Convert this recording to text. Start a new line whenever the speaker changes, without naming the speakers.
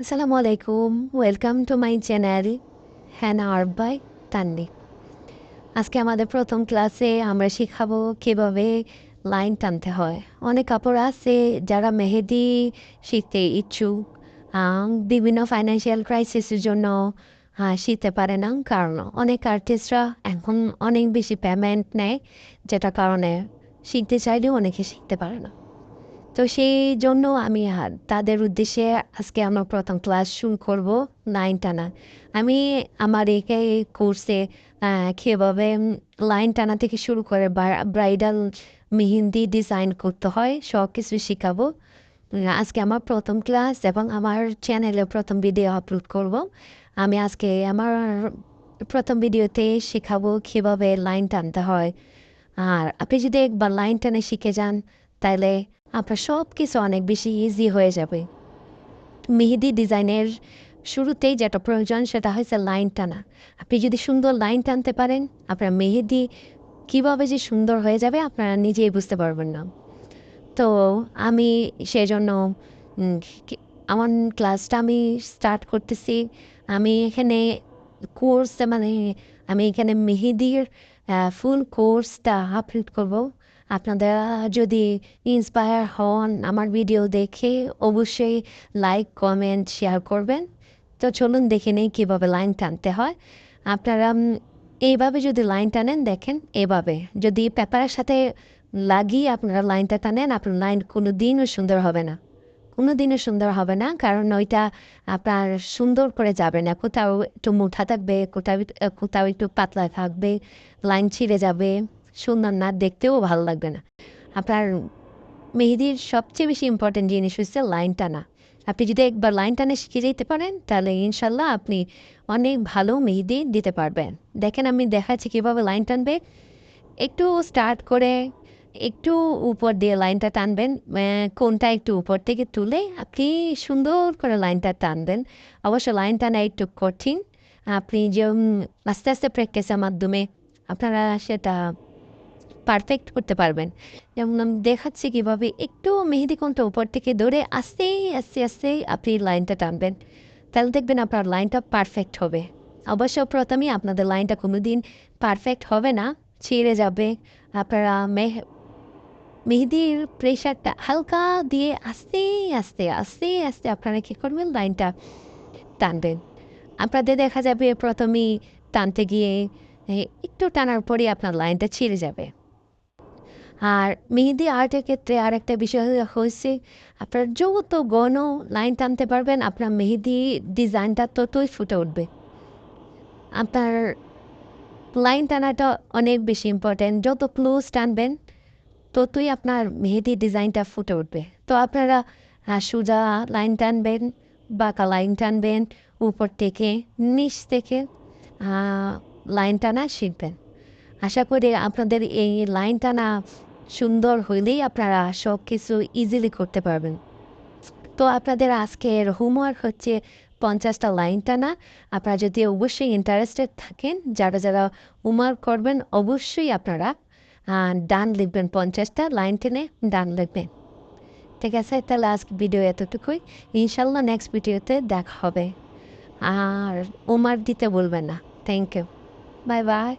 আসসালামু আলাইকুম। Welcome to my channel Hana art by Tanni. আজকে আমাদের প্রথম ক্লাসে আমরা শিখাবো কীভাবে লাইন টানতে হয়। অনেক আপুরা আছে যারা মেহেদি শিখতে ইচ্ছুক, বিভিন্ন ফাইন্যান্সিয়াল ক্রাইসিসের জন্য শিখতে পারে না, কারণ অনেক আর্টিস্টরা এখন অনেক বেশি পেমেন্ট নেয়, যেটার কারণে শিখতে চাইলেও অনেকে শিখতে পারে না। তো সেই জন্য আমি তাদের উদ্দেশ্যে আজকে আমরা প্রথম ক্লাস শুরু করব লাইন টানা। আমি আমার এই কোর্সে কীভাবে লাইন টানা থেকে শুরু করে ব্রাইডাল মেহেন্দি ডিজাইন করতে হয় সব কিছু শেখাবো। আজকে আমার প্রথম ক্লাস এবং আমার চ্যানেলে প্রথম ভিডিও আপলোড করব। আমি আজকে আমার প্রথম ভিডিওতে শেখাবো কীভাবে লাইন টানতে হয়। আর আপনি যদি একবার লাইন টানে শিখে যান, তাহলে আপনার সব কিছু অনেক বেশি ইজি হয়ে যাবে। মেহেদি ডিজাইনের শুরুতেই যেটা প্রয়োজন সেটা হচ্ছে লাইন টানা। আপনি যদি সুন্দর লাইন টানতে পারেন, আপনার মেহেদি কীভাবে যে সুন্দর হয়ে যাবে আপনারা নিজেই বুঝতে পারবেন না। তো আমি সেজন্য উম, আমার ক্লাসটা আমি স্টার্ট করতেছি। আমি এখানে কোর্স মানে আমি এখানে মেহেদির ফুল কোর্সটা আপলোড করব। আপনারা যদি ইন্সপায়ার হন আমার ভিডিও দেখে, অবশ্যই লাইক কমেন্ট শেয়ার করবেন। তো চলুন দেখে নেই কীভাবে লাইন টানতে হয়। আপনারা এইভাবে যদি লাইন টানেন, দেখেন এভাবে যদি পেপারের সাথে লাগিয়ে আপনারা লাইনটা টানেন, আপনার লাইন কোনো দিনও সুন্দর হবে না, কোনো দিনও সুন্দর হবে না, কারণ ওইটা আপনার সুন্দর করে যাবে না। কোথাও একটু মোটা থাকবে, কোথাও একটু পাতলা থাকবে, লাইন ছিঁড়ে যাবে, সুন্দর না, দেখতেও ভালো লাগবে না। আপনার মেহেদির সবচেয়ে বেশি ইম্পর্টেন্ট জিনিস হচ্ছে লাইন টানা। আপনি যদি একবার লাইন টানে শিখে যেতে পারেন, তাহলে ইনশাল্লাহ আপনি অনেক ভালো মেহেদি দিতে পারবেন। দেখেন আমি দেখাচ্ছি কীভাবে লাইন টানবে। একটু স্টার্ট করে একটু উপর দিয়ে লাইনটা টানবেন, কোনটা একটু উপর থেকে তুলে আপনি সুন্দর করে লাইনটা টানবেন। অবশ্য লাইন টানা একটু কঠিন, আপনি যে আস্তে আস্তে প্র্যাকটিসের মাধ্যমে আপনারা সেটা পারফেক্ট করতে পারবেন। যেমন আমি দেখাচ্ছি কীভাবে একটু মেহেদি কোনটা উপর থেকে ধরে আস্তে আস্তে আস্তে আপনি লাইনটা টানবেন, তাহলে দেখবেন আপনার লাইনটা পারফেক্ট হবে। অবশ্য প্রথমেই আপনাদের লাইনটা কোনো দিন পারফেক্ট হবে না, ছিঁড়ে যাবে। আপনারা মেহেদির প্রেশারটা হালকা দিয়ে আস্তে আস্তে আস্তে আস্তে আপনারা কী করবেন, লাইনটা টানবেন। আপনাদের দেখা যাবে প্রথমেই টানতে গিয়ে একটু টানার পরে আপনার লাইনটা ছিঁড়ে যাবে। আর মেহেদি আর্টের ক্ষেত্রে আরেকটা বিষয় হয়েছে, আপনার যত ঘন লাইন টানতে পারবেন আপনার মেহেদি ডিজাইনটা ততই ফুটে উঠবে। আপনার লাইন টানাটা অনেক বেশি ইম্পর্ট্যান্ট, যত ক্লোজ টানবেন ততই আপনার মেহেদি ডিজাইনটা ফুটে উঠবে। তো আপনারা সোজা লাইন টানবেন, বাঁকা লাইন টানবেন, উপর থেকে নিচ থেকে লাইন টানা শিখবেন। আশা করি আপনাদের এই লাইন টানা সুন্দর হইলেই আপনারা সব কিছু ইজিলি করতে পারবেন। তো আপনাদের আজকের হোমওয়ার্ক হচ্ছে 50টা লাইন টানা। আপনারা যদি অবশ্যই ইন্টারেস্টেড থাকেন, যারা যারা হোমওয়ার্ক করবেন, অবশ্যই আপনারা ডান লিখবেন, 50টা লাইন টেনে ডান লিখবেন। ঠিক আছে, তাহলে আজকে ভিডিও এতটুকুই। ইনশাল্লাহ নেক্সট ভিডিওতে দেখা হবে। আর হোমওয়ার্ক দিতে বলবেন না। Thank you, bye by.